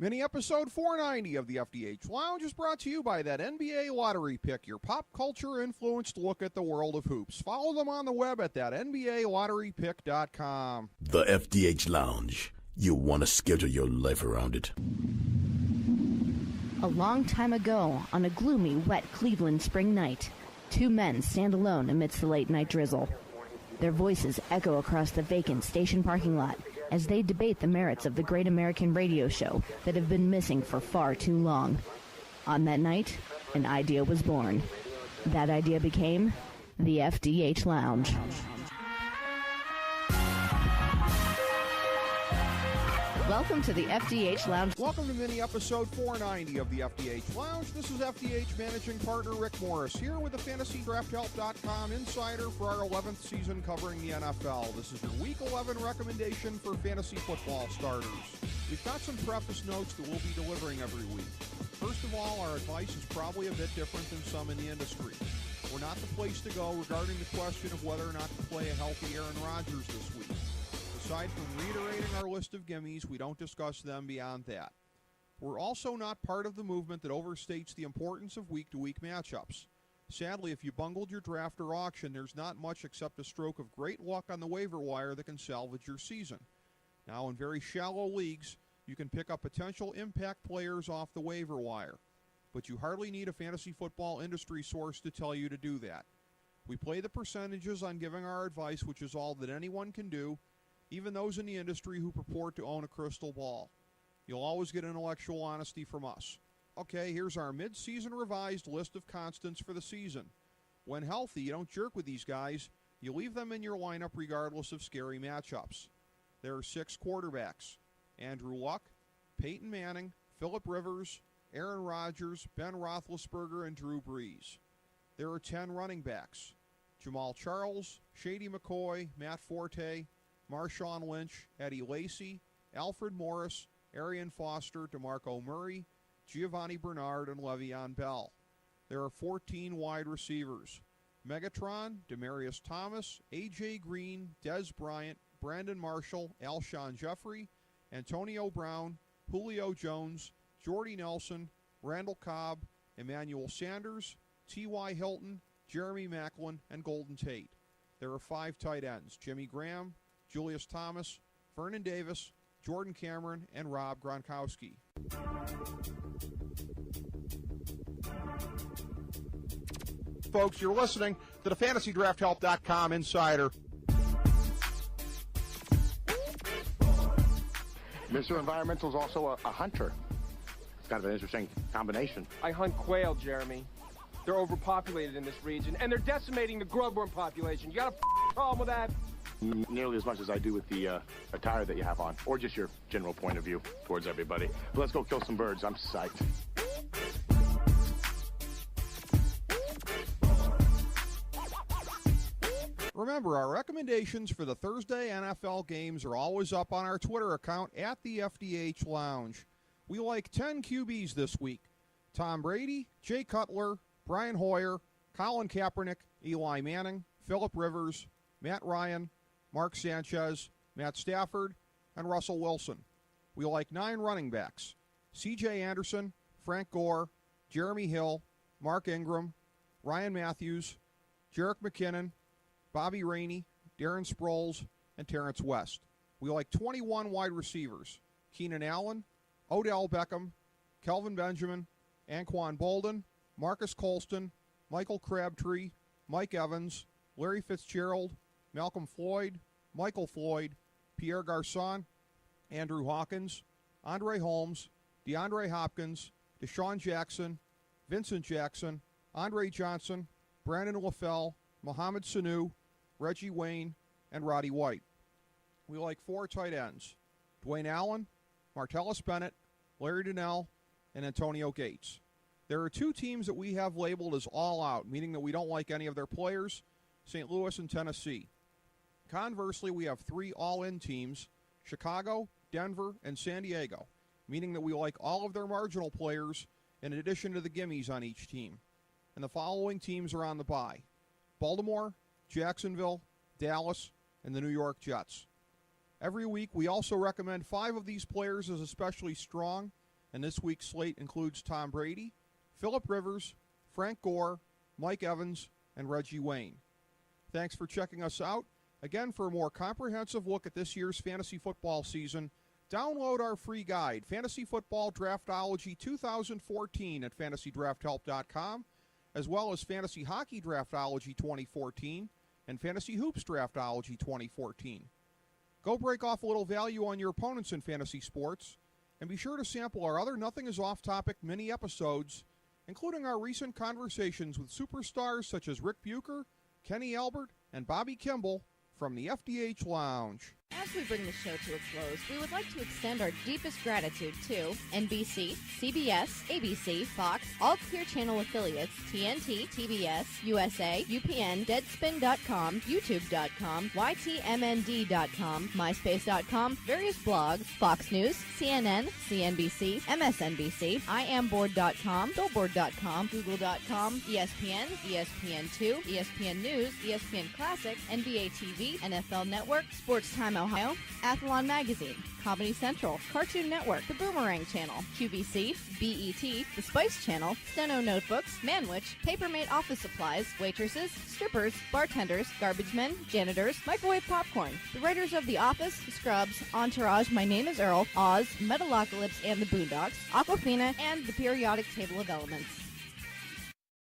Mini episode 490 of the FDH Lounge is brought to you by that NBA Lottery Pick, your pop culture influenced look at the world of hoops. Follow them on the web at that NBALotteryPick.com. The FDH Lounge. You want to schedule your life around it. A long time ago, on a gloomy, wet Cleveland spring night, two men stand alone amidst the late-night drizzle. Their voices echo across the vacant station parking lot as they debate the merits of the great American radio show that have been missing for far too long. On that night, an idea was born. That idea became the FDH Lounge. Welcome to the FDH Lounge. Welcome to mini episode 490 of the FDH Lounge. This is FDH managing partner Rick Morris here with the FantasyDraftHelp.com insider for our 11th season covering the NFL. This is your Week 11 recommendation for fantasy football starters. We've got some preface notes that we'll be delivering every week. First of all, our advice is probably a bit different than some in the industry. We're not the place to go regarding the question of whether or not to play a healthy Aaron Rodgers this week. Aside from reiterating our list of gimmies, we don't discuss them beyond that. We're also not part of the movement that overstates the importance of week-to-week matchups. Sadly, if you bungled your draft or auction, there's not much except a stroke of great luck on the waiver wire that can salvage your season. Now, in very shallow leagues, you can pick up potential impact players off the waiver wire, but you hardly need a fantasy football industry source to tell you to do that. We play the percentages on giving our advice, which is all that anyone can do, even those in the industry who purport to own a crystal ball. You'll always get intellectual honesty from us. Okay, here's our mid-season revised list of constants for the season. When healthy, you don't jerk with these guys. You leave them in your lineup regardless of scary matchups. There are 6 quarterbacks: Andrew Luck, Peyton Manning, Phillip Rivers, Aaron Rodgers, Ben Roethlisberger, and Drew Brees. There are 10 running backs: Jamal Charles, Shady McCoy, Matt Forte, Marshawn Lynch, Eddie Lacy, Alfred Morris, Arian Foster, DeMarco Murray, Giovanni Bernard, and Le'Veon Bell. There are 14 wide receivers: Megatron, Demaryius Thomas, A.J. Green, Dez Bryant, Brandon Marshall, Alshon Jeffrey, Antonio Brown, Julio Jones, Jordy Nelson, Randall Cobb, Emmanuel Sanders, T.Y. Hilton, Jeremy Maclin, and Golden Tate. There are 5 tight ends: Jimmy Graham, Julius Thomas, Vernon Davis, Jordan Cameron, and Rob Gronkowski. Folks, you're listening to the FantasyDraftHelp.com insider. Mr. Environmental is also a hunter. It's kind of an interesting combination. I hunt quail, Jeremy. They're overpopulated in this region, and they're decimating the grubworm population. You got a problem with that? Nearly as much as I do with the attire that you have on, or just your general point of view towards everybody. But let's go kill some birds. I'm psyched. Remember, our recommendations for the Thursday NFL games are always up on our Twitter account at the FDH Lounge. We like 10 QBs this week: Tom Brady, Jay Cutler, Brian Hoyer, Colin Kaepernick, Eli Manning, Phillip Rivers, Matt Ryan, Mark Sanchez, Matt Stafford, and Russell Wilson. We like 9 running backs: C.J. Anderson, Frank Gore, Jeremy Hill, Mark Ingram, Ryan Matthews, Jerick McKinnon, Bobby Rainey, Darren Sproles, and Terrence West. We like 21 wide receivers: Keenan Allen, Odell Beckham, Kelvin Benjamin, Anquan Bolden, Marcus Colston, Michael Crabtree, Mike Evans, Larry Fitzgerald, Malcolm Floyd, Michael Floyd, Pierre Garçon, Andrew Hawkins, Andre Holmes, DeAndre Hopkins, Deshaun Jackson, Vincent Jackson, Andre Johnson, Brandon LaFell, Mohamed Sanu, Reggie Wayne, and Roddy White. We like 4 tight ends: Dwayne Allen, Martellus Bennett, Larry Donnell, and Antonio Gates. There are 2 teams that we have labeled as all out, meaning that we don't like any of their players: St. Louis and Tennessee. Conversely, we have 3 all-in teams: Chicago, Denver, and San Diego, meaning that we like all of their marginal players in addition to the gimmies on each team. And the following teams are on the bye: Baltimore, Jacksonville, Dallas, and the New York Jets. Every week, we also recommend 5 of these players as especially strong, and this week's slate includes Tom Brady, Phillip Rivers, Frank Gore, Mike Evans, and Reggie Wayne. Thanks for checking us out. Again, for a more comprehensive look at this year's fantasy football season, download our free guide, Fantasy Football Draftology 2014 at fantasydrafthelp.com, as well as Fantasy Hockey Draftology 2014 and Fantasy Hoops Draftology 2014. Go break off a little value on your opponents in fantasy sports, and be sure to sample our other Nothing is Off Topic mini episodes, including our recent conversations with superstars such as Rick Bucher, Kenny Albert, and Bobby Kimball from the FDH Lounge. As we bring the show to a close, we would like to extend our deepest gratitude to NBC, CBS, ABC, Fox, all Clear Channel affiliates, TNT, TBS, USA, UPN, Deadspin.com, YouTube.com, YTMND.com, MySpace.com, various blogs, Fox News, CNN, CNBC, MSNBC, IamBoard.com, Billboard.com, Google.com, ESPN, ESPN2, ESPN News, ESPN Classic, NBA TV, NFL Network, Sports Time Ohio, Athlon Magazine, Comedy Central, Cartoon Network, The Boomerang Channel, QVC, BET, The Spice Channel, Steno Notebooks, Manwich, Papermate Office Supplies, Waitresses, Strippers, Bartenders, Garbage Men, Janitors, Microwave Popcorn, the writers of The Office, Scrubs, Entourage, My Name is Earl, Oz, Metalocalypse and the Boondocks, Aquafina, and The Periodic Table of Elements.